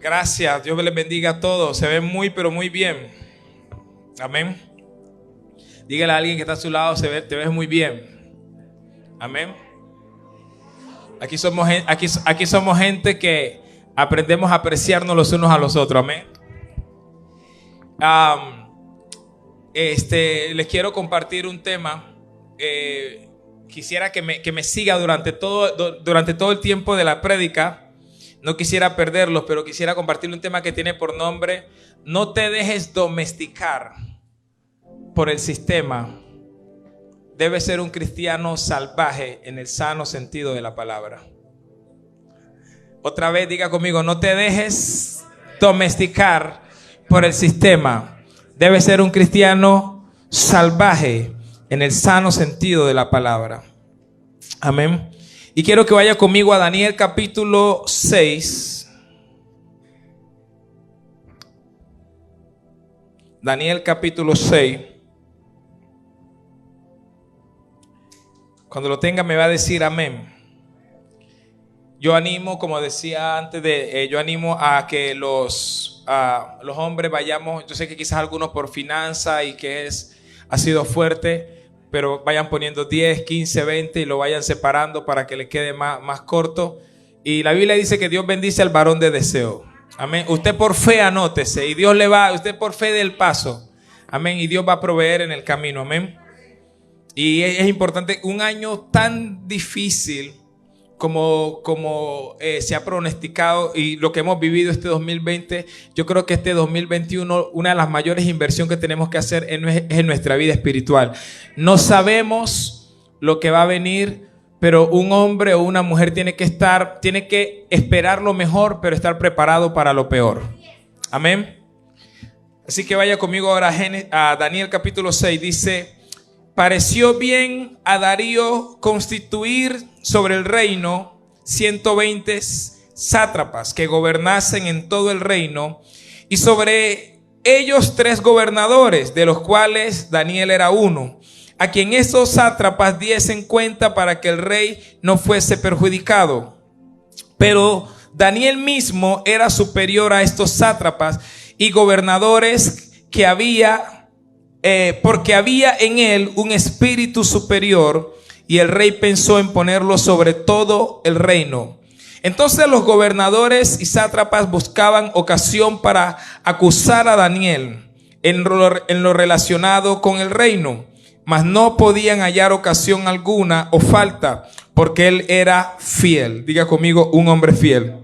Gracias, Dios les bendiga a todos. Se ven muy, pero muy bien. Amén. Dígale a alguien que está a su lado, te ves muy bien. Amén. Aquí somos gente que aprendemos a apreciarnos los unos a los otros. Amén. Les quiero compartir un tema. Quisiera que me siga durante todo el tiempo de la prédica. No quisiera perderlos, pero quisiera compartirle un tema que tiene por nombre: no te dejes domesticar por el sistema. Debes ser un cristiano salvaje en el sano sentido de la palabra. Otra vez, diga conmigo: no te dejes domesticar por el sistema. Debes ser un cristiano salvaje en el sano sentido de la palabra. Amén. Y quiero que vaya conmigo a Daniel capítulo 6. Daniel capítulo 6. Cuando lo tenga me va a decir amén. Yo animo, como decía antes, yo animo a que los hombres vayamos. Yo sé que quizás algunos por finanza y que ha sido fuerte, pero vayan poniendo 10, 15, 20 y lo vayan separando para que le quede más corto. Y la Biblia dice que Dios bendice al varón de deseo. Amén. Usted por fe anótese y Dios usted por fe dé el paso. Amén. Y Dios va a proveer en el camino. Amén. Y es importante, un año tan difícil como se ha pronosticado y lo que hemos vivido este 2020, yo creo que este 2021, una de las mayores inversiones que tenemos que hacer es en nuestra vida espiritual. No sabemos lo que va a venir, pero un hombre o una mujer tiene que esperar lo mejor, pero estar preparado para lo peor. Amén. Así que vaya conmigo ahora a Daniel capítulo 6. Dice: pareció bien a Darío constituir sobre el reino 120 sátrapas que gobernasen en todo el reino, y sobre ellos 3 gobernadores, de los cuales Daniel era uno, a quien esos sátrapas diesen cuenta para que el rey no fuese perjudicado. Pero Daniel mismo era superior a estos sátrapas y gobernadores porque había en él un espíritu superior, y el rey pensó en ponerlo sobre todo el reino. Entonces los gobernadores y sátrapas buscaban ocasión para acusar a Daniel en lo relacionado con el reino, mas no podían hallar ocasión alguna o falta, porque él era fiel. Diga conmigo: un hombre fiel.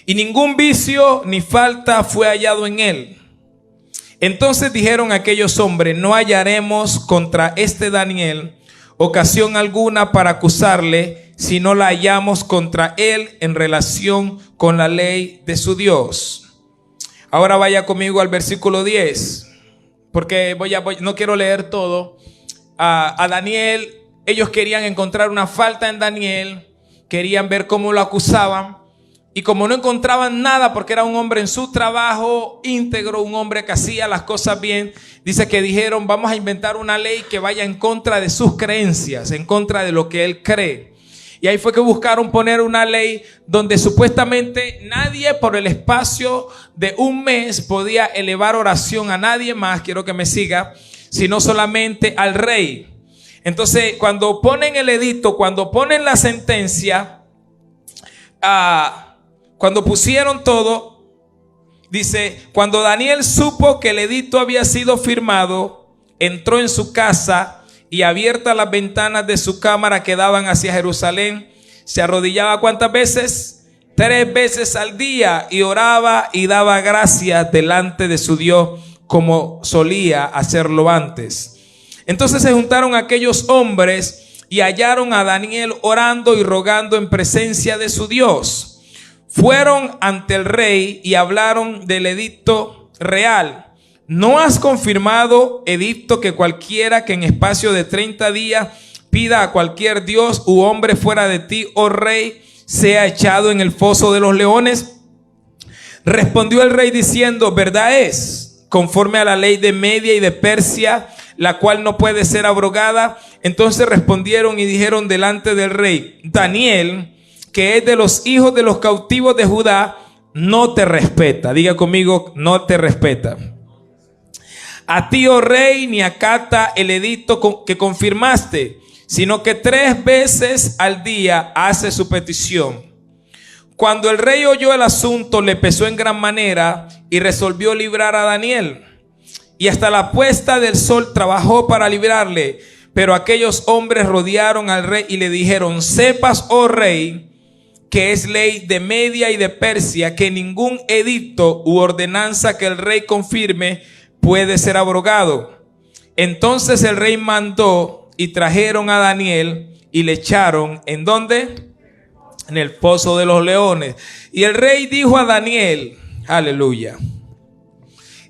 Y ningún vicio ni falta fue hallado en él. Entonces dijeron aquellos hombres: no hallaremos contra este Daniel ocasión alguna para acusarle, si no la hallamos contra él en relación con la ley de su Dios. Ahora vaya conmigo al versículo 10, porque no quiero leer todo. A Daniel, ellos querían encontrar una falta en Daniel, querían ver cómo lo acusaban. Y como no encontraban nada, porque era un hombre en su trabajo íntegro, un hombre que hacía las cosas bien, dice que dijeron: vamos a inventar una ley que vaya en contra de sus creencias, en contra de lo que él cree. Y ahí fue que buscaron poner una ley donde supuestamente nadie por el espacio de un mes podía elevar oración a nadie más, quiero que me siga, sino solamente al rey. Entonces, cuando ponen el edicto, cuando ponen la sentencia, cuando pusieron todo, dice: cuando Daniel supo que el edicto había sido firmado, entró en su casa y, abiertas las ventanas de su cámara que daban hacia Jerusalén, se arrodillaba ¿cuántas veces? 3 veces al día, y oraba y daba gracias delante de su Dios, como solía hacerlo antes. Entonces se juntaron aquellos hombres y hallaron a Daniel orando y rogando en presencia de su Dios. Fueron ante el rey y hablaron del edicto real. ¿No has confirmado, edicto, que cualquiera que en espacio de 30 días pida a cualquier dios u hombre fuera de ti, oh rey, sea echado en el foso de los leones? Respondió el rey diciendo: verdad es, conforme a la ley de Media y de Persia, la cual no puede ser abrogada. Entonces respondieron y dijeron delante del rey: Daniel, que es de los hijos de los cautivos de Judá, no te respeta. Diga conmigo, no te respeta. A ti, oh rey, ni acata el edicto que confirmaste, sino que 3 veces al día hace su petición. Cuando el rey oyó el asunto, le pesó en gran manera y resolvió librar a Daniel. Y hasta la puesta del sol trabajó para librarle. Pero aquellos hombres rodearon al rey y le dijeron: sepas, oh rey, que es ley de Media y de Persia, que ningún edicto u ordenanza que el rey confirme puede ser abrogado. Entonces el rey mandó y trajeron a Daniel y le echaron, ¿en dónde? En el foso de los leones. Y el rey dijo a Daniel, aleluya,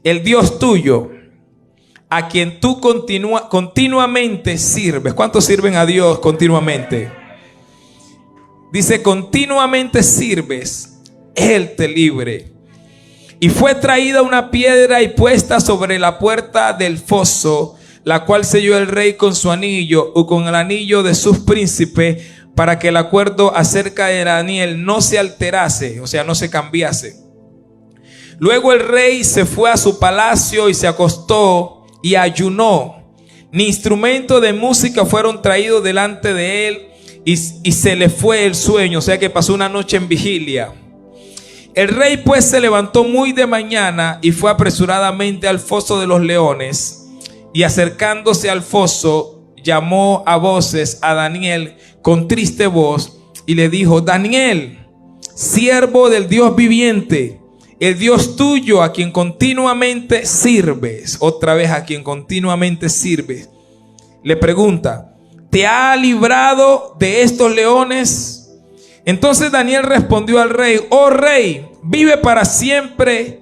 el Dios tuyo, a quien tú continuamente sirves. ¿Cuántos sirven a Dios continuamente? Dice, continuamente sirves, Él te libre. Y fue traída una piedra y puesta sobre la puerta del foso, la cual selló el rey con su anillo o con el anillo de sus príncipes, para que el acuerdo acerca de Daniel no se alterase, o sea, no se cambiase. Luego el rey se fue a su palacio y se acostó y ayunó. Ni instrumento de música fueron traídos delante de él, y se le fue el sueño, o sea que pasó una noche en vigilia. El rey pues se levantó muy de mañana y fue apresuradamente al foso de los leones, y acercándose al foso llamó a voces a Daniel con triste voz y le dijo: Daniel, siervo del Dios viviente, el Dios tuyo, a quien continuamente sirves, otra vez a quien continuamente sirves, le pregunta: ¿te ha librado de estos leones? Entonces Daniel respondió al rey: oh rey, vive para siempre,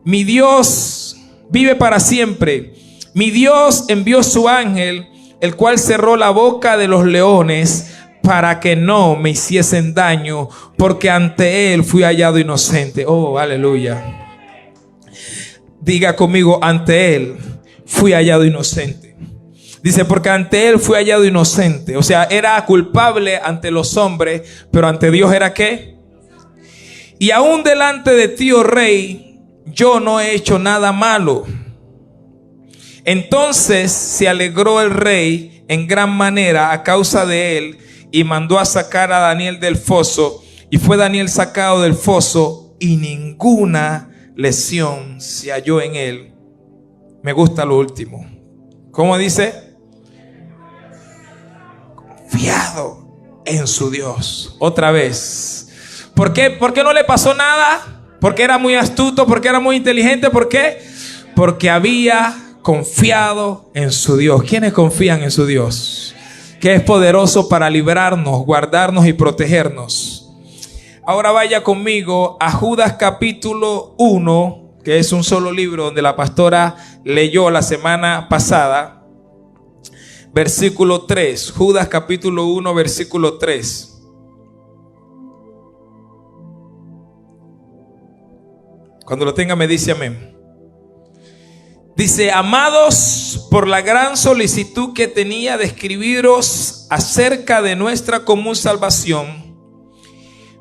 mi Dios vive para siempre. Mi Dios envió su ángel, el cual cerró la boca de los leones para que no me hiciesen daño, porque ante él fui hallado inocente. Oh, aleluya. Diga conmigo, ante él fui hallado inocente. Dice, porque ante él fui hallado inocente. O sea, era culpable ante los hombres, pero ante Dios era ¿qué? Y aún delante de ti, oh rey, yo no he hecho nada malo. Entonces se alegró el rey en gran manera a causa de él, y mandó a sacar a Daniel del foso. Y fue Daniel sacado del foso, y ninguna lesión se halló en él. Me gusta lo último. ¿Cómo dice? Confiado en su Dios. Otra vez. ¿Por qué? ¿Por qué no le pasó nada? Porque era muy astuto, porque era muy inteligente. ¿Por qué? Porque había confiado en su Dios. ¿Quiénes confían en su Dios? Que es poderoso para librarnos, guardarnos y protegernos. Ahora vaya conmigo a Judas capítulo 1, que es un solo libro donde la pastora leyó la semana pasada. Versículo 3. Judas capítulo 1, versículo 3. Cuando lo tenga me dice amén. Dice: amados, por la gran solicitud que tenía de escribiros acerca de nuestra común salvación,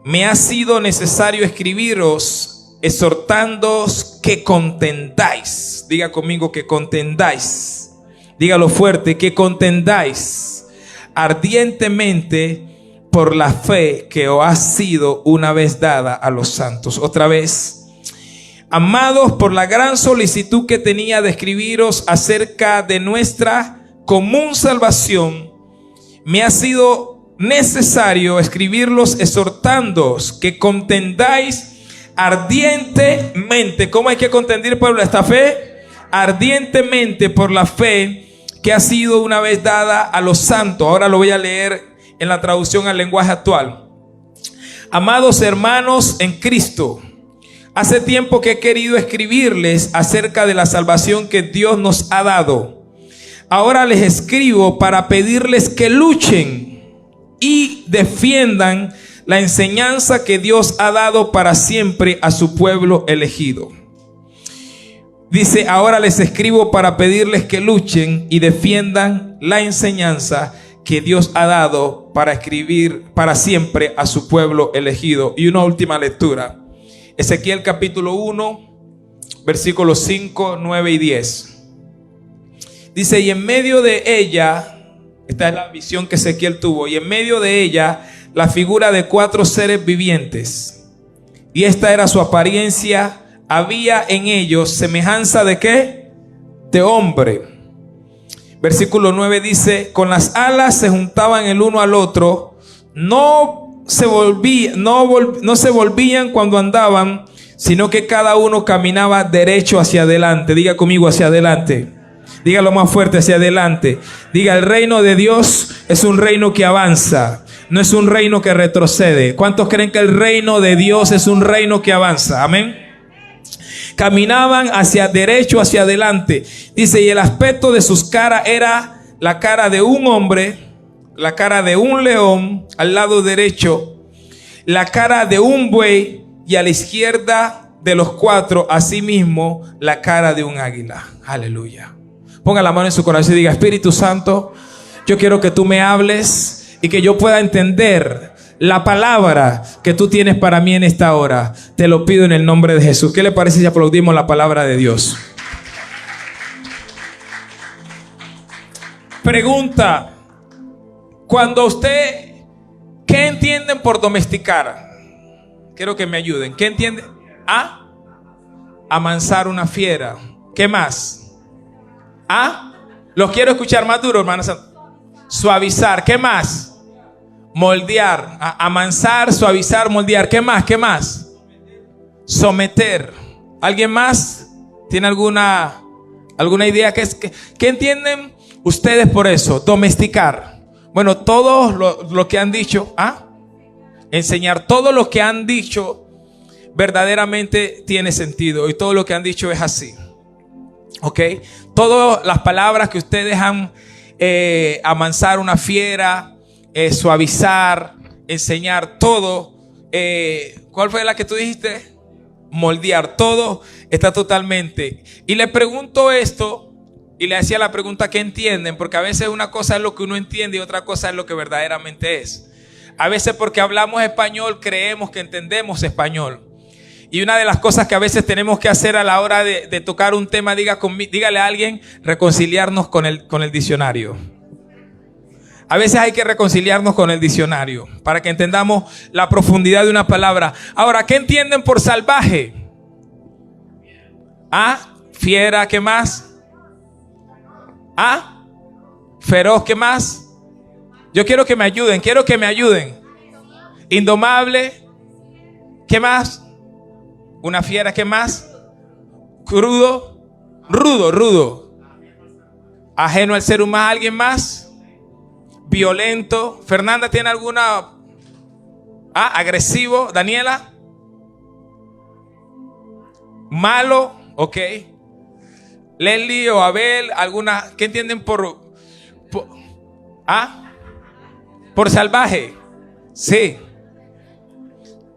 me ha sido necesario escribiros, exhortándoos que contendáis. Diga conmigo, que contendáis. Dígalo fuerte, que contendáis ardientemente por la fe que os ha sido una vez dada a los santos. Otra vez. Amados, por la gran solicitud que tenía de escribiros acerca de nuestra común salvación, me ha sido necesario escribirlos exhortándoos que contendáis ardientemente. ¿Cómo hay que contender por esta fe? Ardientemente por la fe que ha sido una vez dada a los santos. Ahora lo voy a leer en la traducción al lenguaje actual. Amados hermanos en Cristo, hace tiempo que he querido escribirles acerca de la salvación que Dios nos ha dado. Ahora les escribo para pedirles que luchen y defiendan la enseñanza que Dios ha dado para siempre a su pueblo elegido. Dice: ahora les escribo para pedirles que luchen y defiendan la enseñanza que Dios ha dado para escribir para siempre a su pueblo elegido. Y una última lectura. Ezequiel capítulo 1, versículos 5, 9 y 10. Dice, y en medio de ella, esta es la visión que Ezequiel tuvo, y en medio de ella la figura de 4 seres vivientes. Y esta era su apariencia, había en ellos semejanza de ¿qué? De hombre. Versículo 9 dice, con las alas se juntaban el uno al otro, no se volvían cuando andaban, sino que cada uno caminaba derecho hacia adelante. Diga conmigo, hacia adelante. Dígalo más fuerte, hacia adelante. Diga, el reino de Dios es un reino que avanza, no es un reino que retrocede. ¿Cuántos creen que el reino de Dios es un reino que avanza? Amén. Caminaban hacia derecho, hacia adelante. Dice, y el aspecto de sus caras era la cara de un hombre, la cara de un león al lado derecho, la cara de un buey, y a la izquierda de los 4, asimismo, la cara de un águila. Aleluya. Ponga la mano en su corazón y diga, Espíritu Santo, yo quiero que tú me hables y que yo pueda entender la palabra que tú tienes para mí en esta hora. Te lo pido en el nombre de Jesús. ¿Qué le parece si aplaudimos la palabra de Dios? Pregunta. Cuando usted, ¿qué entienden por domesticar? Quiero que me ayuden. ¿Qué entienden? Amansar una fiera. ¿Qué más? Los quiero escuchar más duro, hermanos. Suavizar. ¿Qué más? Moldear, amansar, suavizar, moldear. ¿Qué más? ¿Qué más? Someter. ¿Alguien más tiene alguna idea? ¿Qué entienden ustedes por eso? Domesticar. Bueno, todo lo que han dicho, enseñar, todo lo que han dicho verdaderamente tiene sentido. Y todo lo que han dicho es así. ¿Ok? Todas las palabras que ustedes han amansar una fiera, suavizar, enseñar, todo. ¿Cuál fue la que tú dijiste? Moldear. Todo está totalmente. Y le pregunto esto, y le hacía la pregunta, ¿qué entienden? Porque a veces una cosa es lo que uno entiende y otra cosa es lo que verdaderamente es. A veces porque hablamos español creemos que entendemos español. Y una de las cosas que a veces tenemos que hacer a la hora de tocar un tema, dígale a alguien, reconciliarnos con el diccionario. A veces hay que reconciliarnos con el diccionario para que entendamos la profundidad de una palabra. Ahora, ¿qué entienden por salvaje? Fiera, ¿qué más? Feroz, ¿qué más? Yo quiero que me ayuden, Indomable, ¿qué más? Una fiera, ¿qué más? Crudo, rudo. Ajeno al ser humano. ¿Alguien más? Violento. Fernanda, ¿tiene alguna? Agresivo. Daniela. Malo. Ok. Leslie o Abel, alguna. ¿Qué entienden por salvaje? Sí.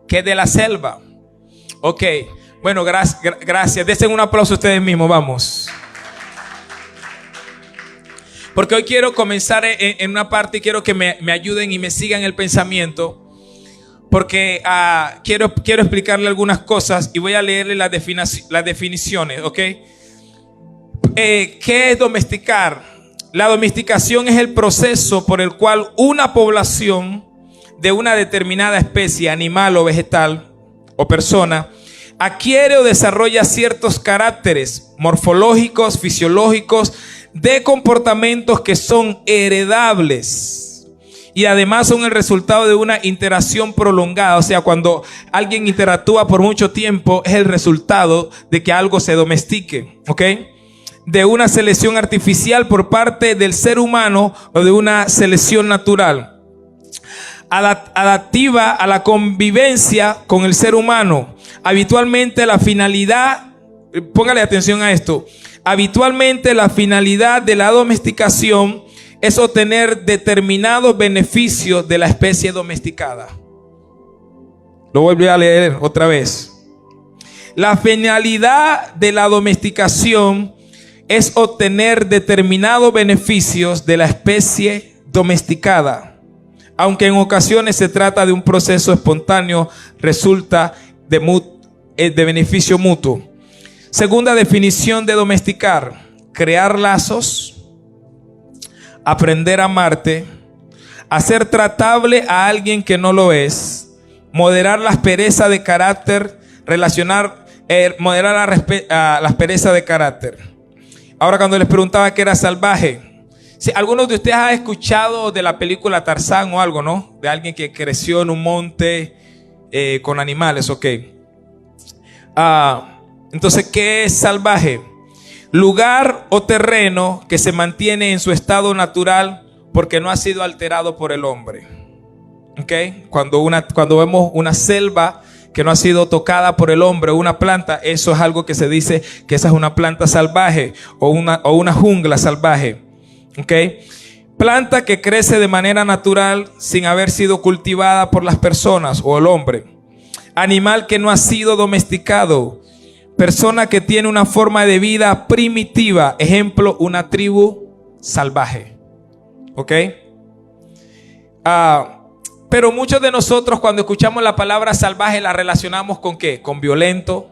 Que de la selva. Ok. Bueno, gracias. Desen un aplauso a ustedes mismos. Vamos. Porque hoy quiero comenzar en una parte y quiero que me ayuden y me sigan el pensamiento. Porque quiero explicarle algunas cosas y voy a leerle las definiciones, ¿ok? ¿Qué es domesticar? La domesticación es el proceso por el cual una población de una determinada especie, animal o vegetal o persona, adquiere o desarrolla ciertos caracteres morfológicos, fisiológicos, de comportamientos que son heredables y además son el resultado de una interacción prolongada. O sea, cuando alguien interactúa por mucho tiempo es el resultado de que algo se domestique, ¿ok? De una selección artificial por parte del ser humano o de una selección natural. Adaptiva a la convivencia con el ser humano. Habitualmente la finalidad, póngale atención a esto, habitualmente la finalidad de la domesticación es obtener determinados beneficios de la especie domesticada. Lo voy a leer otra vez. La finalidad de la domesticación es obtener determinados beneficios de la especie domesticada. Aunque en ocasiones se trata de un proceso espontáneo, resulta de de beneficio mutuo. Segunda definición de domesticar: crear lazos, aprender a amarte, hacer tratable a alguien que no lo es, moderar la aspereza de carácter, moderar la aspereza de carácter. Ahora, cuando les preguntaba qué era salvaje, si algunos de ustedes han escuchado de la película Tarzán o algo, ¿no? De alguien que creció en un monte con animales, ok. Entonces, ¿qué es salvaje? Lugar o terreno que se mantiene en su estado natural porque no ha sido alterado por el hombre. ¿Ok? Cuando vemos una selva que no ha sido tocada por el hombre, una planta, eso es algo que se dice que esa es una planta salvaje o una jungla salvaje. ¿Ok? Planta que crece de manera natural sin haber sido cultivada por las personas o el hombre. Animal que no ha sido domesticado. Persona que tiene una forma de vida primitiva. Ejemplo, una tribu salvaje. ¿Ok? Pero muchos de nosotros cuando escuchamos la palabra salvaje la relacionamos ¿con qué? Con violento,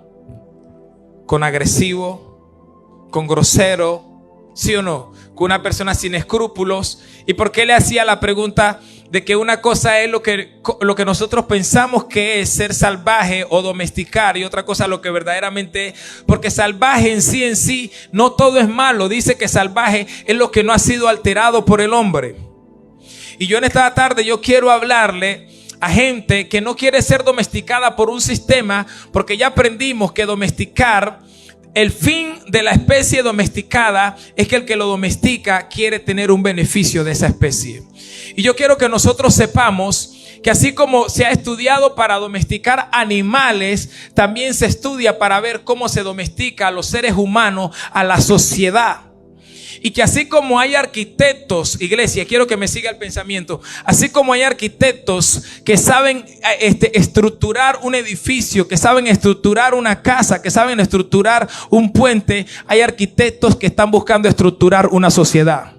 con agresivo, con grosero, ¿sí o no? Con una persona sin escrúpulos. ¿Y por qué le hacía la pregunta de que una cosa es lo que nosotros pensamos que es ser salvaje o domesticar y otra cosa lo que verdaderamente es? Porque salvaje en sí no todo es malo. Dice que salvaje es lo que no ha sido alterado por el hombre. Y yo en esta tarde yo quiero hablarle a gente que no quiere ser domesticada por un sistema, porque ya aprendimos que domesticar, el fin de la especie domesticada es que el que lo domestica quiere tener un beneficio de esa especie. Y yo quiero que nosotros sepamos que así como se ha estudiado para domesticar animales, también se estudia para ver cómo se domestica a los seres humanos, a la sociedad. Y que así como hay arquitectos, iglesia, quiero que me siga el pensamiento, así como hay arquitectos que saben estructurar un edificio, que saben estructurar una casa, que saben estructurar un puente, hay arquitectos que están buscando estructurar una sociedad.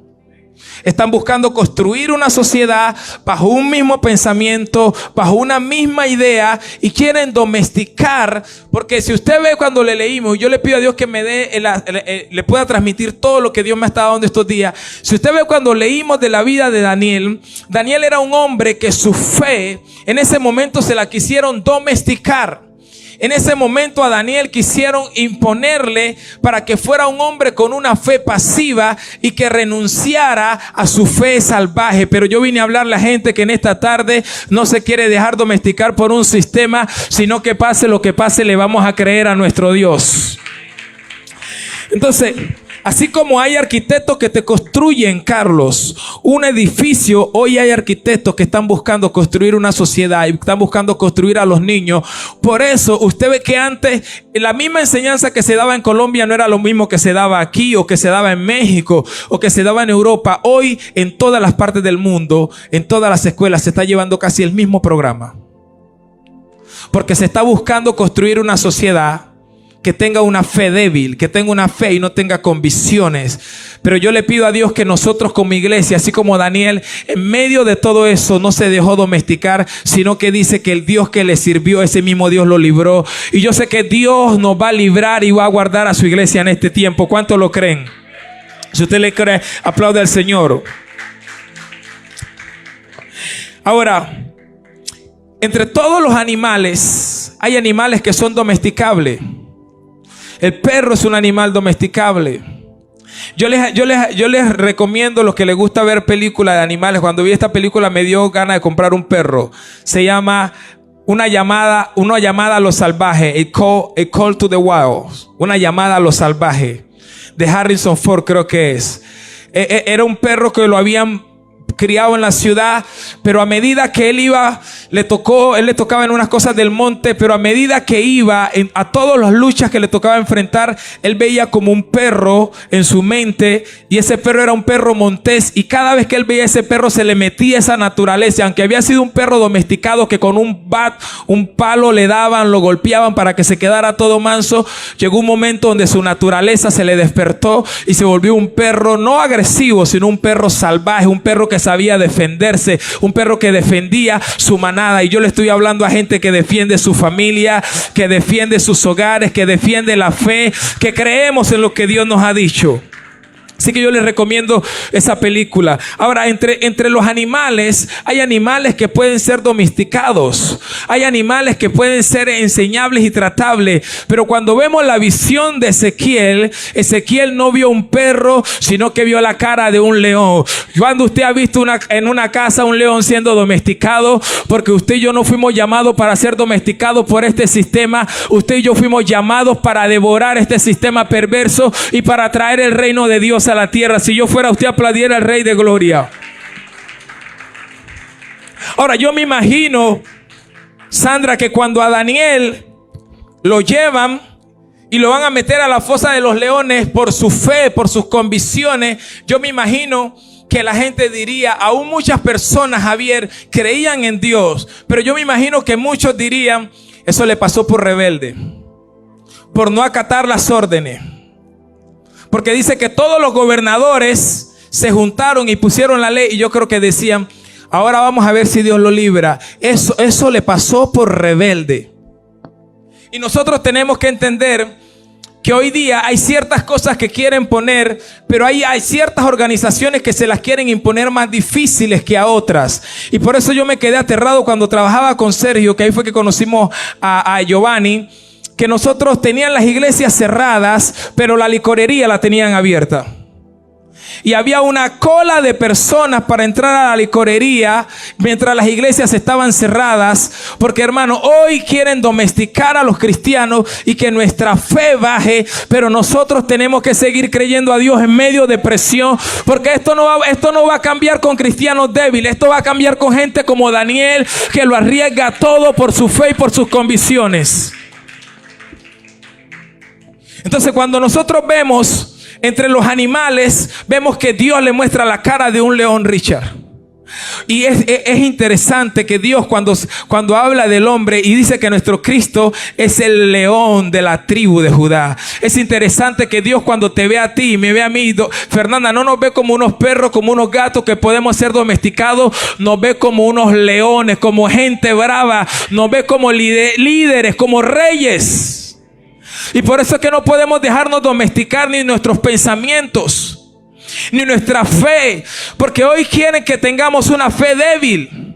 Están buscando construir una sociedad bajo un mismo pensamiento, bajo una misma idea, y quieren domesticar. Porque si usted ve cuando le leímos, yo le pido a Dios que me dé, le pueda transmitir todo lo que Dios me ha estado dando estos días. Si usted ve cuando leímos de la vida de Daniel, Daniel era un hombre que su fe en ese momento se la quisieron domesticar. En ese momento a Daniel quisieron imponerle para que fuera un hombre con una fe pasiva y que renunciara a su fe salvaje. Pero yo vine a hablarle a gente que en esta tarde no se quiere dejar domesticar por un sistema, sino que pase lo que pase, le vamos a creer a nuestro Dios. Entonces, así como hay arquitectos que te construyen, Carlos, un edificio, hoy hay arquitectos que están buscando construir una sociedad y están buscando construir a los niños. Por eso usted ve que antes la misma enseñanza que se daba en Colombia no era lo mismo que se daba aquí o que se daba en México o que se daba en Europa. Hoy en todas las partes del mundo, en todas las escuelas se está llevando casi el mismo programa. Porque se está buscando construir una sociedad que tenga una fe débil, que tenga una fe y no tenga convicciones. Pero yo le pido a Dios que nosotros como iglesia, así como Daniel, en medio de todo eso no se dejó domesticar, sino que dice que el Dios que le sirvió, ese mismo Dios lo libró. Y yo sé que Dios nos va a librar y va a guardar a su iglesia en este tiempo. ¿Cuántos lo creen? Si usted le cree, aplaude al Señor. Ahora, entre todos los animales, hay animales que son domesticables. El perro es un animal domesticable. Yo les recomiendo a los que les gusta ver películas de animales. Cuando vi esta película me dio ganas de comprar un perro. Se llama Una llamada a lo salvaje. A Call to the Wild. Una llamada a lo salvaje. De Harrison Ford, creo que es. Era un perro que lo habían criado en la ciudad, pero a medida que él iba, él le tocaba en unas cosas del monte, pero a medida que iba a todas las luchas que le tocaba enfrentar, él veía como un perro en su mente, y ese perro era un perro montés, y cada vez que él veía ese perro se le metía esa naturaleza, aunque había sido un perro domesticado que con un palo le daban, lo golpeaban para que se quedara todo manso. Llegó un momento donde su naturaleza se le despertó y se volvió un perro no agresivo, sino un perro salvaje, un perro que sabía defenderse, un perro que defendía su manada. Y yo le estoy hablando a gente que defiende su familia, que defiende sus hogares, que defiende la fe, que creemos en lo que Dios nos ha dicho. Así que yo les recomiendo esa película. Ahora, entre los animales, hay animales que pueden ser domesticados. Hay animales que pueden ser enseñables y tratables. Pero cuando vemos la visión de Ezequiel, Ezequiel no vio un perro, sino que vio la cara de un león. Cuando usted ha visto en una casa un león siendo domesticado, porque usted y yo no fuimos llamados para ser domesticados por este sistema. Usted y yo fuimos llamados para devorar este sistema perverso y para traer el reino de Dios a la tierra. Si yo fuera usted, aplaudiera al Rey de Gloria. Ahora yo me imagino, Sandra, que cuando a Daniel lo llevan y lo van a meter a la fosa de los leones por su fe, por sus convicciones, yo me imagino que la gente diría, aún muchas personas, Javier, creían en Dios, pero yo me imagino que muchos dirían, eso le pasó por rebelde, por no acatar las órdenes. Porque dice que todos los gobernadores se juntaron y pusieron la ley. Y yo creo que decían, ahora vamos a ver si Dios lo libra. Eso le pasó por rebelde. Y nosotros tenemos que entender que hoy día hay ciertas cosas que quieren poner, pero hay ciertas organizaciones que se las quieren imponer más difíciles que a otras. Y por eso yo me quedé aterrado cuando trabajaba con Sergio, que ahí fue que conocimos a Giovanni, que nosotros tenían las iglesias cerradas, pero la licorería la tenían abierta. Y había una cola de personas para entrar a la licorería mientras las iglesias estaban cerradas. Porque, hermano, hoy quieren domesticar a los cristianos y que nuestra fe baje. Pero nosotros tenemos que seguir creyendo a Dios en medio de presión. Porque esto no va a cambiar con cristianos débiles. Esto va a cambiar con gente como Daniel, que lo arriesga todo por su fe y por sus convicciones. Entonces, cuando nosotros vemos entre los animales, vemos que Dios le muestra la cara de un león, Richard. Y es interesante que Dios cuando habla del hombre y dice que nuestro Cristo es el león de la tribu de Judá. Es interesante que Dios cuando te ve a ti y me ve a mí, Fernanda, no nos ve como unos perros, como unos gatos que podemos ser domesticados. Nos ve como unos leones, como gente brava. Nos ve como líderes, como reyes. Y por eso es que no podemos dejarnos domesticar ni nuestros pensamientos, ni nuestra fe. Porque hoy quieren que tengamos una fe débil.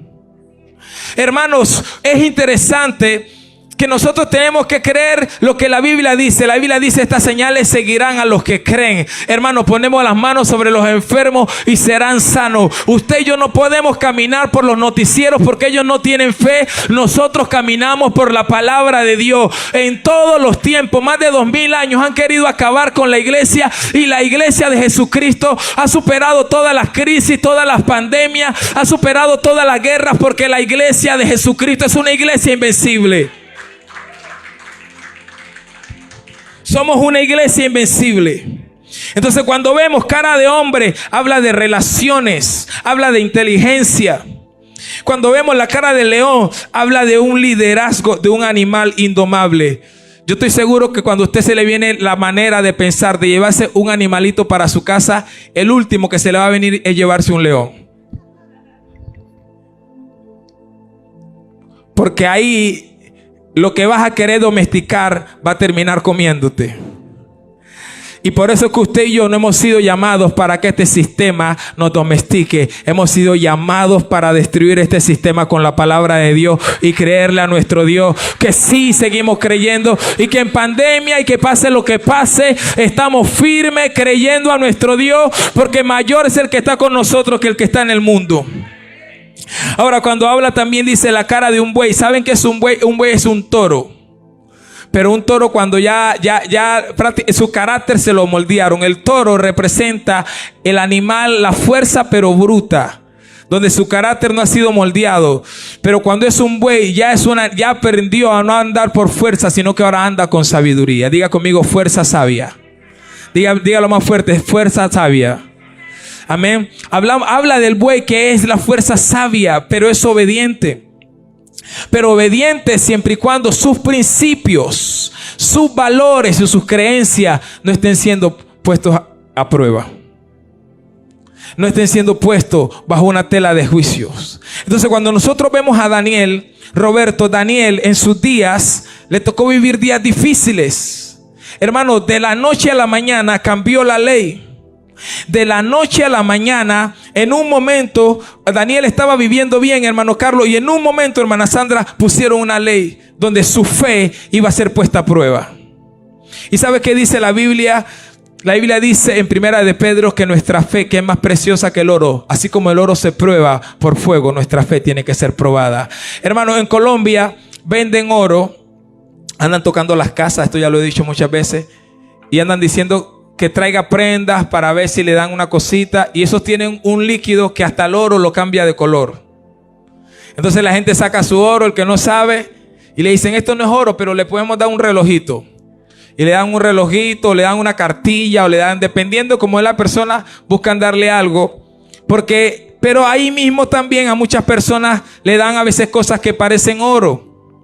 Hermanos, es interesante que nosotros tenemos que creer lo que la Biblia dice. La Biblia dice, estas señales seguirán a los que creen. Hermanos, ponemos las manos sobre los enfermos y serán sanos. Usted y yo no podemos caminar por los noticieros porque ellos no tienen fe. Nosotros caminamos por la palabra de Dios. En todos los tiempos, más de 2000 años han querido acabar con la iglesia, y la iglesia de Jesucristo ha superado todas las crisis, todas las pandemias, ha superado todas las guerras, porque la iglesia de Jesucristo es una iglesia invencible. Somos una iglesia invencible. Entonces, cuando vemos cara de hombre, habla de relaciones, habla de inteligencia. Cuando vemos la cara de león, habla de un liderazgo, de un animal indomable. Yo estoy seguro que cuando a usted se le viene la manera de pensar de llevarse un animalito para su casa, el último que se le va a venir es llevarse un león. Porque ahí lo que vas a querer domesticar va a terminar comiéndote. Y por eso es que usted y yo no hemos sido llamados para que este sistema nos domestique. Hemos sido llamados para destruir este sistema con la palabra de Dios y creerle a nuestro Dios que sí seguimos creyendo, y que en pandemia y que pase lo que pase, estamos firmes creyendo a nuestro Dios, porque mayor es el que está con nosotros que el que está en el mundo. Ahora, cuando habla también dice la cara de un buey. ¿Saben qué es un buey? Un buey es un toro. Pero un toro, cuando ya su carácter se lo moldearon. El toro representa el animal, la fuerza pero bruta, donde su carácter no ha sido moldeado. Pero cuando es un buey, ya aprendió a no andar por fuerza, sino que ahora anda con sabiduría. Diga conmigo, fuerza sabia. Dígalo más fuerte, fuerza sabia. Amén. Habla del buey, que es la fuerza sabia, pero es obediente. Pero obediente siempre y cuando sus principios, sus valores y sus creencias no estén siendo puestos a prueba. no estén siendo puestos bajo una tela de juicios. Entonces, cuando nosotros vemos a Daniel, Roberto, Daniel en sus días le tocó vivir días difíciles. Hermano, de la noche a la mañana cambió la ley. De la noche a la mañana, en un momento, Daniel estaba viviendo bien, hermano Carlos, y en un momento, hermana Sandra, pusieron una ley donde su fe iba a ser puesta a prueba. ¿Y sabe qué dice la Biblia? La Biblia dice en Primera de Pedro que nuestra fe, que es más preciosa que el oro, así como el oro se prueba por fuego, nuestra fe tiene que ser probada. Hermano, en Colombia venden oro, andan tocando las casas, esto ya lo he dicho muchas veces, y andan diciendo que traiga prendas para ver si le dan una cosita, y esos tienen un líquido que hasta el oro lo cambia de color. Entonces la gente saca su oro, el que no sabe, y le dicen esto no es oro, pero le podemos dar un relojito. Y le dan un relojito, le dan una cartilla, o le dan, dependiendo como es la persona, buscan darle algo. Pero ahí mismo también a muchas personas le dan a veces cosas que parecen oro.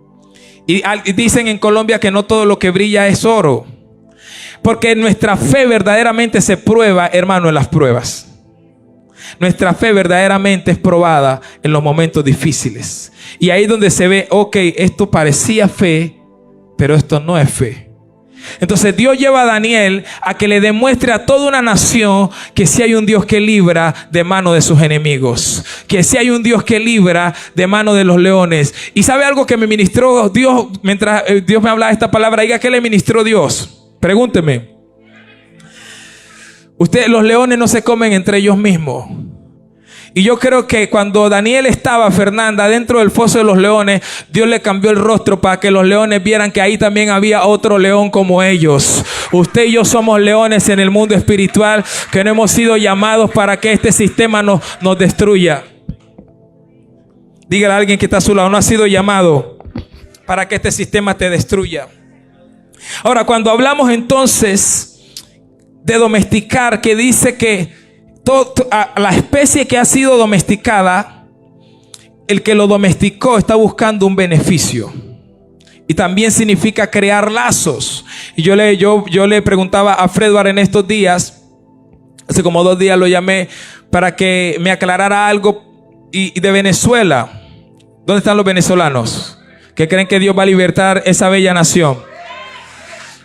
Y dicen en Colombia que no todo lo que brilla es oro. Porque nuestra fe verdaderamente se prueba, hermano, en las pruebas. Nuestra fe verdaderamente es probada en los momentos difíciles. Y ahí es donde se ve, ok, esto parecía fe, pero esto no es fe. Entonces Dios lleva a Daniel a que le demuestre a toda una nación que sí hay un Dios que libra de mano de sus enemigos, que sí hay un Dios que libra de mano de los leones. Y sabe algo que me ministró Dios mientras Dios me hablaba esta palabra. Diga, ¿qué le ministró Dios? Pregúnteme. Los leones no se comen entre ellos mismos. Y yo creo que cuando Daniel estaba, Fernanda, dentro del foso de los leones, Dios le cambió el rostro para que los leones vieran que ahí también había otro león como ellos. Usted y yo somos leones en el mundo espiritual, que no hemos sido llamados para que este sistema nos destruya. Dígale a alguien que está a su lado, no ha sido llamado para que este sistema te destruya. Ahora, cuando hablamos entonces de domesticar, que dice que la especie que ha sido domesticada, el que lo domesticó está buscando un beneficio. Y también significa crear lazos. Y yo le preguntaba a Fredward en estos días, hace como 2 días lo llamé para que me aclarara algo y de Venezuela. ¿Dónde están los venezolanos que creen que Dios va a libertar esa bella nación?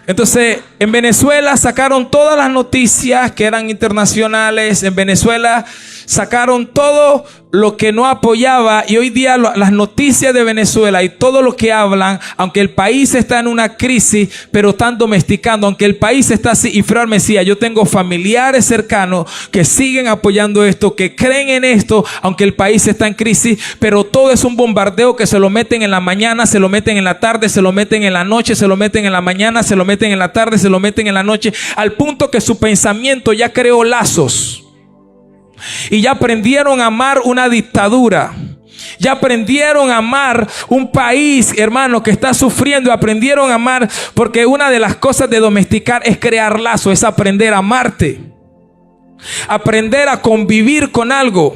Entonces, en Venezuela sacaron todas las noticias que eran internacionales. En Venezuela sacaron todo lo que no apoyaba. Y hoy día las noticias de Venezuela y todo lo que hablan, aunque el país está en una crisis, pero están domesticando. Aunque el país está así. Y Fred me decía, yo tengo familiares cercanos que siguen apoyando esto, que creen en esto, aunque el país está en crisis. Pero todo es un bombardeo que se lo meten en la mañana, se lo meten en la tarde, se lo meten en la noche, se lo meten en la mañana, se lo meten en la tarde, se lo meten en la noche, al punto que su pensamiento ya creó lazos y ya aprendieron a amar una dictadura, ya aprendieron a amar un país, hermano, que está sufriendo. Aprendieron a amar, porque una de las cosas de domesticar es crear lazos, es aprender a amarte, aprender a convivir con algo.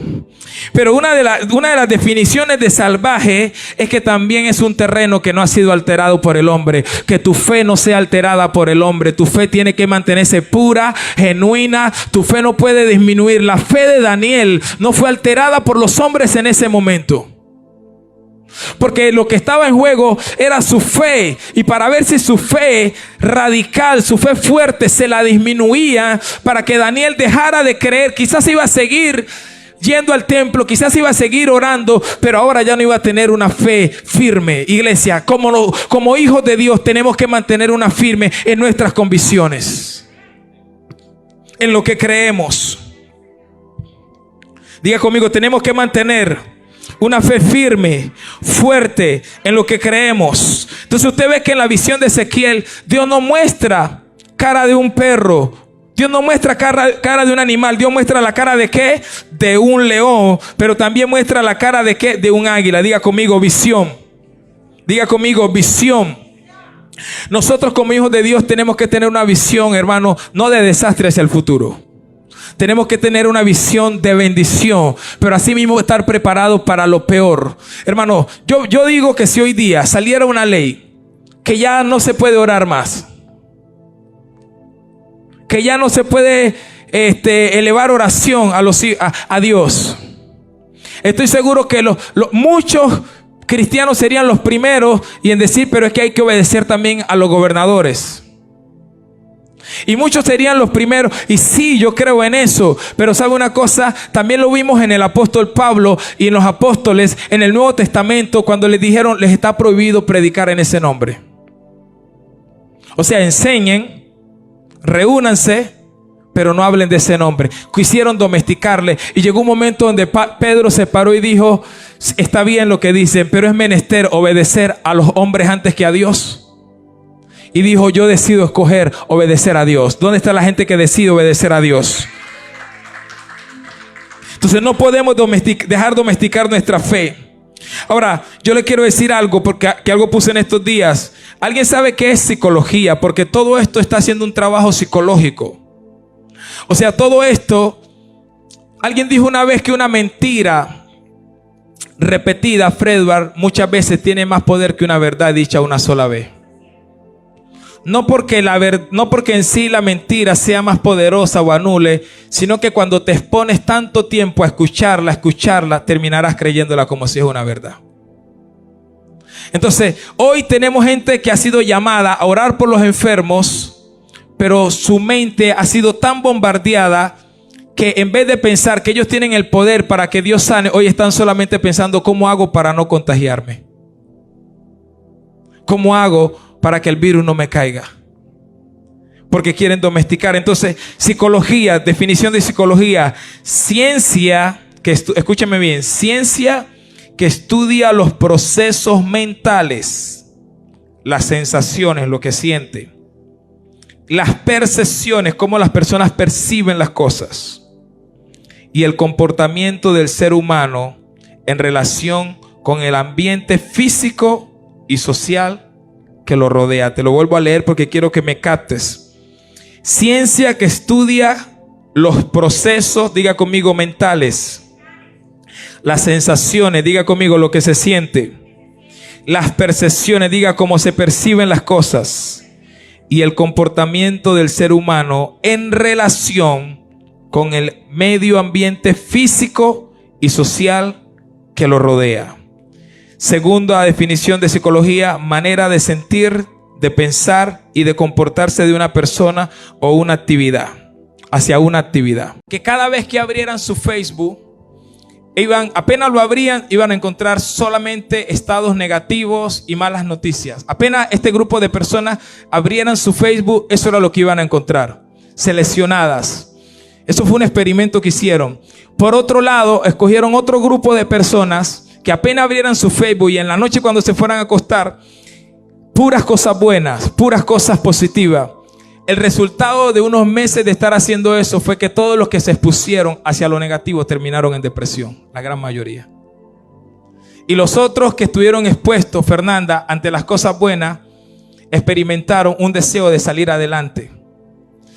Pero una de las definiciones de salvaje es que también es un terreno que no ha sido alterado por el hombre. Que tu fe no sea alterada por el hombre. Tu fe tiene que mantenerse pura, genuina. Tu fe no puede disminuir. La fe de Daniel no fue alterada por los hombres en ese momento, porque lo que estaba en juego era su fe. Y para ver si su fe radical, su fe fuerte, se la disminuía, para que Daniel dejara de creer. Quizás iba a seguir yendo al templo, quizás iba a seguir orando, pero ahora ya no iba a tener una fe firme. Iglesia, como hijos de Dios tenemos que mantener una firme en nuestras convicciones, en lo que creemos. Diga conmigo, tenemos que mantener una fe firme, fuerte en lo que creemos. Entonces usted ve que en la visión de Ezequiel, Dios no muestra cara de un perro, Dios no muestra cara de un animal. Dios muestra la cara de ¿qué? De un león. Pero también muestra la cara de ¿qué? De un águila. Diga conmigo, visión. Diga conmigo, visión. Nosotros como hijos de Dios tenemos que tener una visión, hermano, no de desastre hacia el futuro. Tenemos que tener una visión de bendición, pero así mismo estar preparados para lo peor. Hermano, yo digo que si hoy día saliera una ley que ya no se puede orar más, que ya no se puede elevar oración a Dios. Estoy seguro que muchos cristianos serían los primeros y en decir, pero es que hay que obedecer también a los gobernadores. Y muchos serían los primeros, y sí, yo creo en eso, pero ¿sabe una cosa? También lo vimos en el apóstol Pablo y en los apóstoles en el Nuevo Testamento, cuando les dijeron, les está prohibido predicar en ese nombre. O sea, enseñen, reúnanse, pero no hablen de ese nombre. Quisieron domesticarle, y llegó un momento donde Pedro se paró y dijo, está bien lo que dicen, pero es menester obedecer a los hombres antes que a Dios. Y dijo, yo decido escoger obedecer a Dios. ¿Dónde está la gente que decide obedecer a Dios? Entonces no podemos dejar domesticar nuestra fe. Ahora, yo le quiero decir algo, porque algo puse en estos días. ¿Alguien sabe qué es psicología? Porque todo esto está haciendo un trabajo psicológico. O sea, todo esto, alguien dijo una vez que una mentira repetida, Fredward, muchas veces tiene más poder que una verdad dicha una sola vez. No porque en sí la mentira sea más poderosa o anule, sino que cuando te expones tanto tiempo a escucharla, terminarás creyéndola como si es una verdad. Entonces, hoy tenemos gente que ha sido llamada a orar por los enfermos, pero su mente ha sido tan bombardeada que en vez de pensar que ellos tienen el poder para que Dios sane, hoy están solamente pensando, ¿cómo hago para no contagiarme? ¿Cómo hago para que el virus no me caiga? Porque quieren domesticar. Entonces, psicología, definición de psicología, ciencia, escúchame bien, ciencia que estudia los procesos mentales, las sensaciones, lo que siente, las percepciones, cómo las personas perciben las cosas, y el comportamiento del ser humano en relación con el ambiente físico y social que lo rodea. Te lo vuelvo a leer porque quiero que me captes. Ciencia que estudia los procesos, diga conmigo, mentales, las sensaciones, diga conmigo, lo que se siente, las percepciones, diga cómo se perciben las cosas, y el comportamiento del ser humano en relación con el medio ambiente físico y social que lo rodea. Segunda definición de psicología, manera de sentir, de pensar y de comportarse de una persona o una actividad, hacia una actividad. Que cada vez que abrieran su Facebook, apenas lo abrían, iban a encontrar solamente estados negativos y malas noticias. Apenas este grupo de personas abrieran su Facebook, eso era lo que iban a encontrar. Seleccionadas. Eso fue un experimento que hicieron. Por otro lado, escogieron otro grupo de personas que apenas abrieran su Facebook y en la noche cuando se fueran a acostar, puras cosas buenas, puras cosas positivas. El resultado de unos meses de estar haciendo eso fue que todos los que se expusieron hacia lo negativo terminaron en depresión, la gran mayoría. Y los otros que estuvieron expuestos, Fernanda, ante las cosas buenas, experimentaron un deseo de salir adelante.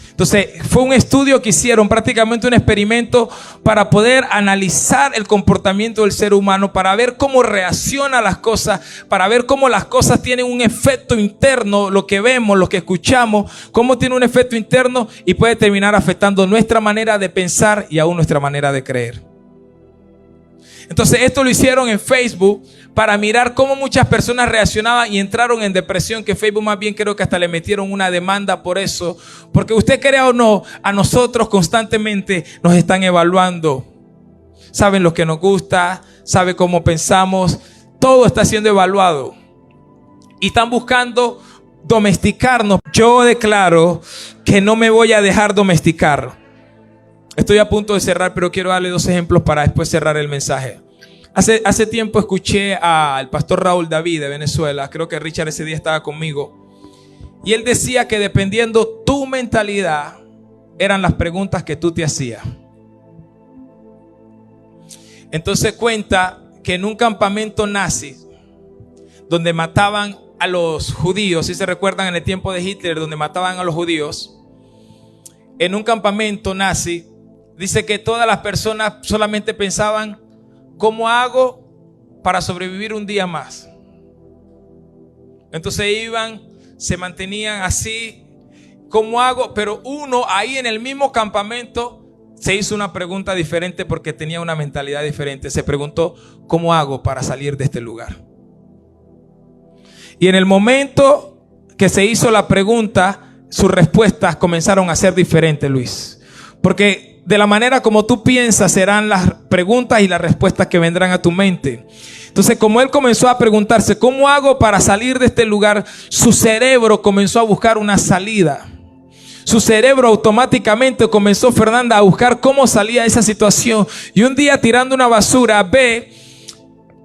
Entonces, fue un estudio que hicieron, prácticamente un experimento para poder analizar el comportamiento del ser humano, para ver cómo reacciona a las cosas, para ver cómo las cosas tienen un efecto interno, lo que vemos, lo que escuchamos, cómo tiene un efecto interno y puede terminar afectando nuestra manera de pensar y aún nuestra manera de creer. Entonces, esto lo hicieron en Facebook para mirar cómo muchas personas reaccionaban y entraron en depresión, que Facebook más bien creo que hasta le metieron una demanda por eso. Porque usted crea o no, a nosotros constantemente nos están evaluando. Saben lo que nos gusta, saben cómo pensamos, todo está siendo evaluado. Y están buscando domesticarnos. Yo declaro que no me voy a dejar domesticar. Estoy a punto de cerrar, pero quiero darle 2 ejemplos para después cerrar el mensaje. Hace tiempo escuché al pastor Raúl David de Venezuela. Creo que Richard ese día estaba conmigo. Y él decía que dependiendo tu mentalidad, eran las preguntas que tú te hacías. Entonces cuenta que en un campamento nazi, donde mataban a los judíos, si se recuerdan en el tiempo de Hitler, donde mataban a los judíos, en un campamento nazi, dice que todas las personas solamente pensaban, ¿cómo hago para sobrevivir un día más? Entonces iban, se mantenían así, ¿cómo hago? Pero uno ahí en el mismo campamento se hizo una pregunta diferente porque tenía una mentalidad diferente. Se preguntó, ¿cómo hago para salir de este lugar? Y en el momento que se hizo la pregunta, sus respuestas comenzaron a ser diferentes, Luis. Porque de la manera como tú piensas serán las preguntas y las respuestas que vendrán a tu mente. Entonces, como él comenzó a preguntarse, ¿cómo hago para salir de este lugar? Su cerebro comenzó a buscar una salida. Su cerebro automáticamente comenzó, Fernanda, a buscar cómo salía de esa situación. Y un día, tirando una basura, ve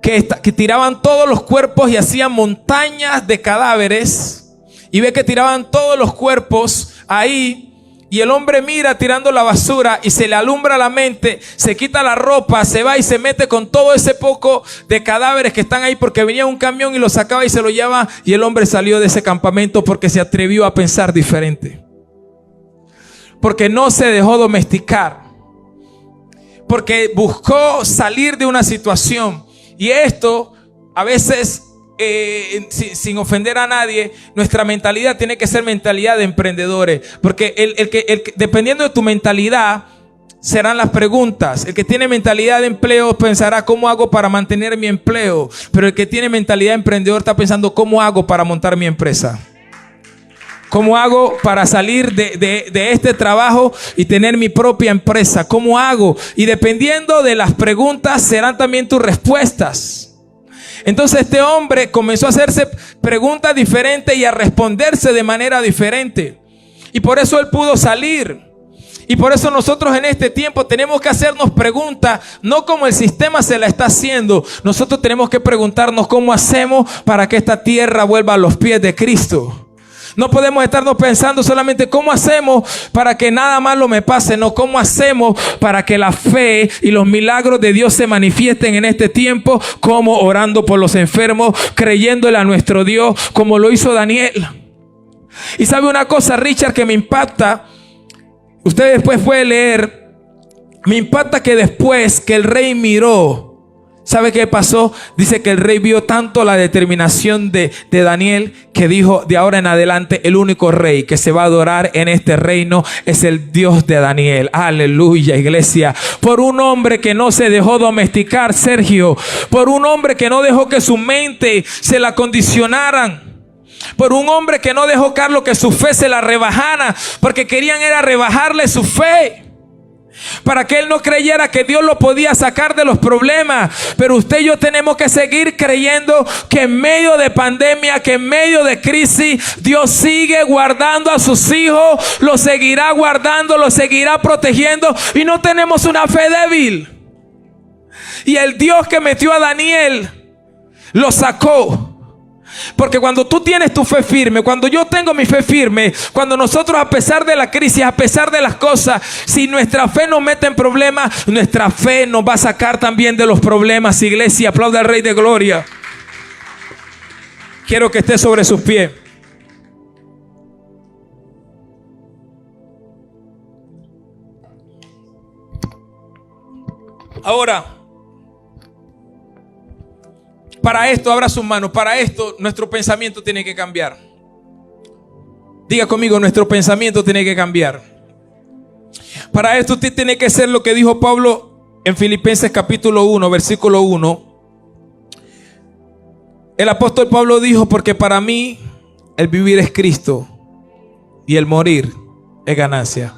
que tiraban todos los cuerpos y hacían montañas de cadáveres. Y ve que tiraban todos los cuerpos ahí. Y el hombre mira tirando la basura y se le alumbra la mente, se quita la ropa, se va y se mete con todo ese poco de cadáveres que están ahí, porque venía un camión y lo sacaba y se lo llevaba. Y el hombre salió de ese campamento porque se atrevió a pensar diferente, porque no se dejó domesticar, porque buscó salir de una situación. Y esto a veces, sin ofender a nadie, nuestra mentalidad tiene que ser mentalidad de emprendedores, porque dependiendo de tu mentalidad serán las preguntas. El que tiene mentalidad de empleo pensará, ¿cómo hago para mantener mi empleo? Pero el que tiene mentalidad de emprendedor está pensando, ¿cómo hago para montar mi empresa? ¿Cómo hago para salir de este trabajo y tener mi propia empresa? ¿Cómo hago? Y dependiendo de las preguntas serán también tus respuestas. Entonces este hombre comenzó a hacerse preguntas diferentes y a responderse de manera diferente. Y por eso él pudo salir. Y por eso nosotros en este tiempo tenemos que hacernos preguntas, no como el sistema se la está haciendo. Nosotros tenemos que preguntarnos cómo hacemos para que esta tierra vuelva a los pies de Cristo. No podemos estarnos pensando solamente cómo hacemos para que nada malo me pase. No, cómo hacemos para que la fe y los milagros de Dios se manifiesten en este tiempo, como orando por los enfermos, creyéndole a nuestro Dios, como lo hizo Daniel. Y sabe una cosa, Richard, que me impacta. Usted después puede leer. Me impacta que después que el rey miró, ¿sabe qué pasó? Dice que el rey vio tanto la determinación de Daniel que dijo, de ahora en adelante el único rey que se va a adorar en este reino es el Dios de Daniel. Aleluya, iglesia. Por un hombre que no se dejó domesticar, Sergio. Por un hombre que no dejó que su mente se la condicionaran. Por un hombre que no dejó, Carlos, que su fe se la rebajara, porque querían era rebajarle su fe, para que él no creyera que Dios lo podía sacar de los problemas. Pero usted y yo tenemos que seguir creyendo que en medio de pandemia, que en medio de crisis, Dios sigue guardando a sus hijos, los seguirá guardando, los seguirá protegiendo, y no tenemos una fe débil. Y el Dios que metió a Daniel lo sacó. Porque cuando tú tienes tu fe firme, cuando yo tengo mi fe firme, cuando nosotros, a pesar de la crisis, a pesar de las cosas, si nuestra fe nos mete en problemas, nuestra fe nos va a sacar también de los problemas. Iglesia, aplauda al Rey de Gloria. Quiero que esté sobre sus pies. Ahora, para esto, abra sus manos. Para esto, nuestro pensamiento tiene que cambiar. Diga conmigo, nuestro pensamiento tiene que cambiar. Para esto, usted tiene que hacer lo que dijo Pablo en Filipenses capítulo 1, versículo 1. El apóstol Pablo dijo, porque para mí el vivir es Cristo y el morir es ganancia.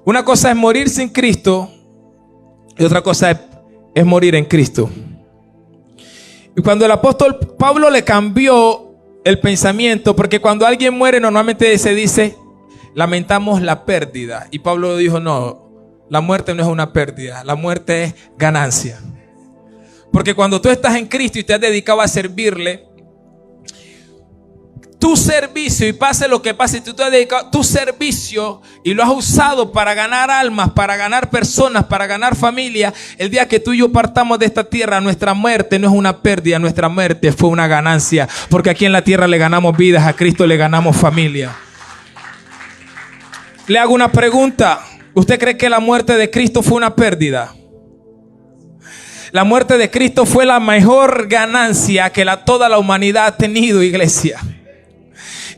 Una cosa es morir sin Cristo y otra cosa es morir en Cristo. Y cuando el apóstol Pablo le cambió el pensamiento, porque cuando alguien muere normalmente se dice, lamentamos la pérdida. Y Pablo dijo, no, la muerte no es una pérdida, la muerte es ganancia. Porque cuando tú estás en Cristo y te has dedicado a servirle, tu servicio, y pase lo que pase, tú te has dedicado tu servicio y lo has usado para ganar almas, para ganar personas, para ganar familia. El día que tú y yo partamos de esta tierra, nuestra muerte no es una pérdida, nuestra muerte fue una ganancia, porque aquí en la tierra le ganamos vidas, a Cristo le ganamos familia. Le hago una pregunta. ¿Usted cree que la muerte de Cristo fue una pérdida? La muerte de Cristo fue la mejor ganancia que toda la humanidad ha tenido, iglesia.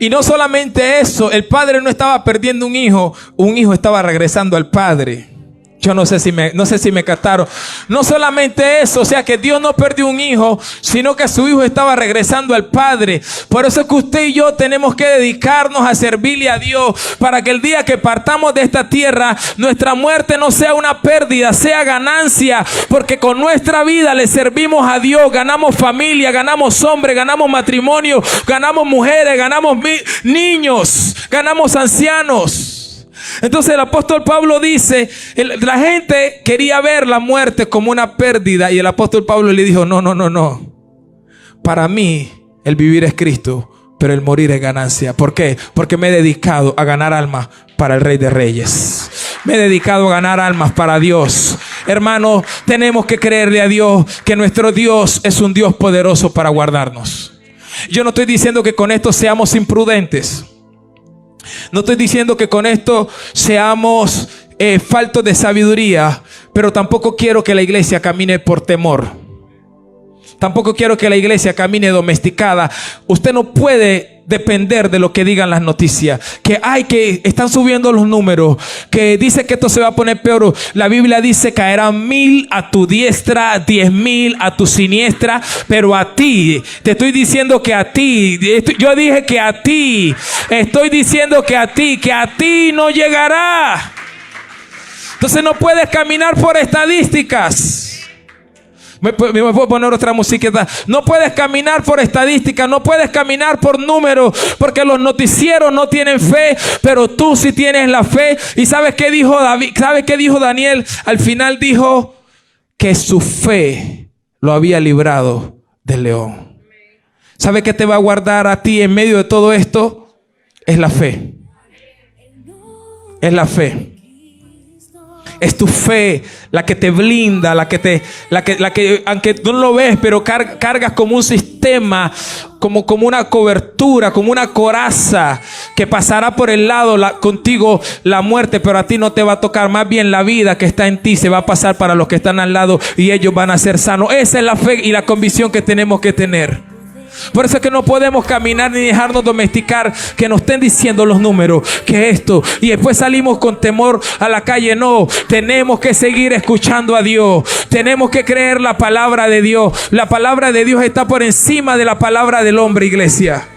Y no solamente eso, el padre no estaba perdiendo un hijo estaba regresando al padre. Yo no sé si me captaron. No solamente eso, o sea que Dios no perdió un hijo, sino que su hijo estaba regresando al Padre. Por eso es que usted y yo tenemos que dedicarnos a servirle a Dios, para que el día que partamos de esta tierra, nuestra muerte no sea una pérdida, sea ganancia, porque con nuestra vida le servimos a Dios. Ganamos familia, ganamos hombres, ganamos matrimonio, ganamos mujeres, ganamos niños, ganamos ancianos. Entonces el apóstol Pablo dice, la gente quería ver la muerte como una pérdida, y el apóstol Pablo le dijo, no. Para mí el vivir es Cristo, pero el morir es ganancia. ¿Por qué? Porque me he dedicado a ganar almas para el Rey de Reyes. Me he dedicado a ganar almas para Dios. Hermanos, tenemos que creerle a Dios que nuestro Dios es un Dios poderoso para guardarnos. Yo no estoy diciendo que con esto seamos imprudentes. No estoy diciendo que con esto seamos faltos de sabiduría, pero tampoco quiero que la iglesia camine por temor. Tampoco quiero que la iglesia camine domesticada. Usted no puede depender de lo que digan las noticias. Que están subiendo los números. Que dice que esto se va a poner peor. La Biblia dice caerán 1000 a tu diestra, 10,000 a tu siniestra. Pero a ti, te estoy diciendo que a ti. Yo dije que a ti. Estoy diciendo que a ti no llegará. Entonces no puedes caminar por estadísticas. Me puedo poner otra musiquita. No puedes caminar por estadísticas, no puedes caminar por números, porque los noticieros no tienen fe, pero tú sí tienes la fe. ¿Y sabes qué dijo David? ¿Sabes qué dijo Daniel? Al final dijo que su fe lo había librado del león. ¿Sabes qué te va a guardar a ti en medio de todo esto? Es la fe. Es la fe. Es tu fe la que te blinda, la que aunque tú no lo ves, pero cargas como un sistema, como una cobertura, como una coraza que pasará por el lado contigo la muerte, pero a ti no te va a tocar. Más bien la vida que está en ti se va a pasar para los que están al lado y ellos van a ser sanos. Esa es la fe y la convicción que tenemos que tener. Por eso es que no podemos caminar ni dejarnos domesticar, que nos estén diciendo los números, que esto, y después salimos con temor a la calle. No, tenemos que seguir escuchando a Dios. Tenemos que creer la palabra de Dios. La palabra de Dios está por encima de la palabra del hombre, iglesia.